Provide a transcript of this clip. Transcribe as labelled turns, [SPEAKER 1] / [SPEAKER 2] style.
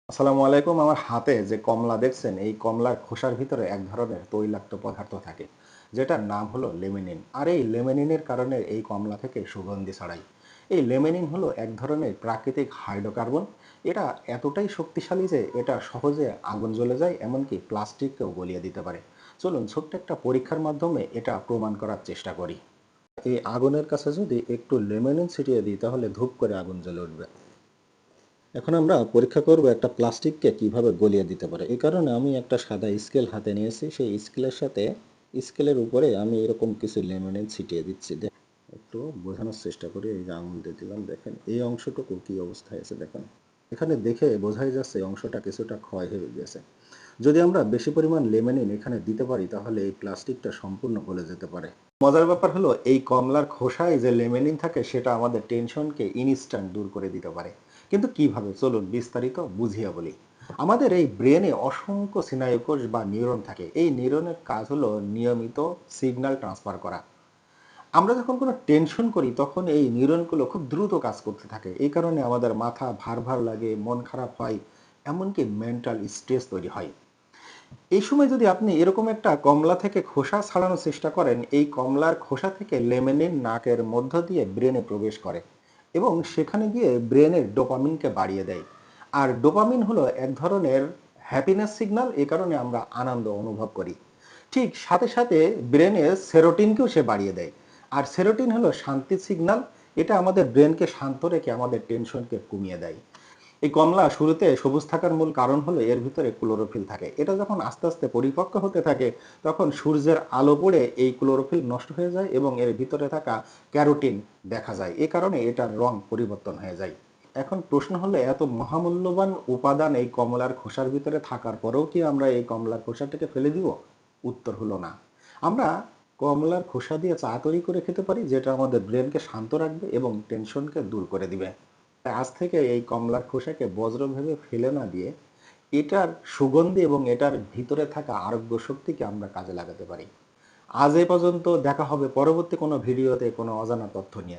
[SPEAKER 1] আসসালামু আলাইকুম। আমার হাতে যে কমলা দেখছেন, এই কমলার খোসার ভিতরে এক ধরনের তৈলাক্ত পদার্থ থাকে, যেটার নাম হলো লেমিনিন। আর এই লেমিনিনের কারণে এই কমলা থেকে সুগন্ধি ছড়ায়। এই লেমিনিন হলো এক ধরনের প্রাকৃতিক হাইড্রোকার্বন। এটা এতটাই শক্তিশালী যে এটা সহজে আগুন জ্বলে যায়, এমনকি প্লাস্টিককেও গলিয়ে দিতে পারে। চলুন ছোট্ট একটা পরীক্ষার মাধ্যমে এটা প্রমাণ করার চেষ্টা করি। এই আগুনের কাছে যদি একটু লেমনিন ছিটিয়ে দিই, তাহলে ধূপ করে আগুন জ্বলে উঠবে। এখন আমরা পরীক্ষা করব একটা প্লাস্টিককে কিভাবে গলিয়ে দিতে পারে। এই কারণে আমি একটা সাদা স্কেল হাতে নিয়েছি। সেই স্কেলের সাথে স্কেলের উপরে আমি এরকম কিছু লেমনের ছিটিয়ে দিচ্ছি। একটু বোঝানোর চেষ্টা করি। এই যে আঙুল দিয়ে দিলাম, দেখেন এই অংশটুকু কি অবস্থায় আছে দেখেন। এখানে দেখে বোঝাই যাচ্ছে এই অংশটা কিছুটা ক্ষয় হয়ে গেছে। যদি আমরা বেশি পরিমাণ লেমনিন এখানে দিতে পারি, তাহলে এই প্লাস্টিকটা সম্পূর্ণ গলে যেতে পারে। মজার ব্যাপার হলো, এই কমলার খোসায় যে লেমেনিন থাকে সেটা আমাদের টেনশনকে ইনস্ট্যান্ট দূর করে দিতে পারে। কিন্তু কিভাবে, চলুন বিস্তারিত বুঝিয়ে বলি। আমাদের এই ব্রেনে অসংখ্য স্নায়ুকোষ বা নিউরন থাকে। এই নিউরনের কাজ হলো নিয়মিত সিগন্যাল ট্রান্সফার করা। আমরা যখন কোনো টেনশন করি, তখন এই নিউরনগুলো খুব দ্রুত কাজ করতে থাকে। এই কারণে আমাদের মাথা ভার ভার লাগে, মন খারাপ হয়, এমনকি মেন্টাল স্ট্রেস তৈরি হয়। এই সময় যদি আপনি এরকম একটা কমলা থেকে খোসা ছাড়ানোর চেষ্টা করেন, এই কমলার খোসা থেকে লেমনিন নাকের মধ্য দিয়ে ব্রেনে প্রবেশ করে এবং সেখানে গিয়ে ব্রেনের ডোপামিনকে বাড়িয়ে দেয়। আর ডোপামিন হলো এক ধরনের হ্যাপিনেস সিগন্যাল, এ কারণে আমরা আনন্দ অনুভব করি। ঠিক সাথে সাথে ব্রেনের সেরোটিনকেও সে বাড়িয়ে দেয়। আর সেরোটিন হলো শান্তির সিগন্যাল। এটা আমাদের ব্রেনকে শান্ত রেখে আমাদের টেনশনকে কমিয়ে দেয়। এই কমলা শুরুতে সবুজ থাকার মূল কারণ হলো এর ভিতরে ক্লোরোফিল থাকে। এটা যখন আস্তে আস্তে পরিপক্ক হতে থাকে, তখন সূর্যের আলো পড়ে এই ক্লোরোফিল নষ্ট হয়ে যায় এবং এর ভিতরে থাকা ক্যারোটিন দেখা যায়। এ কারণে এটার রং পরিবর্তন হয়ে যায়। এখন প্রশ্ন হলো, এত মহামূল্যবান উপাদান এই কমলার খোসার ভিতরে থাকার পরেও কি আমরা এই কমলার খোসাটাকে ফেলে দিব? উত্তর হলো না। আমরা কমলার খোসা দিয়ে চা তৈরি করে খেতে পারি, যেটা আমাদের ব্রেনকে শান্ত রাখবে এবং টেনশনকে দূর করে দিবে। আজ থেকে এই কমলার খোসাকে বজ্র ভেবে ফেলে না দিয়ে এটার সুগন্ধি এবং এটার ভিতরে থাকা আরোগ্য শক্তিকে আমরা কাজে লাগাতে পারি। আজ এ পর্যন্ত, দেখা হবে পরবর্তী কোনো ভিডিওতে কোনো অজানা তথ্য নিয়ে।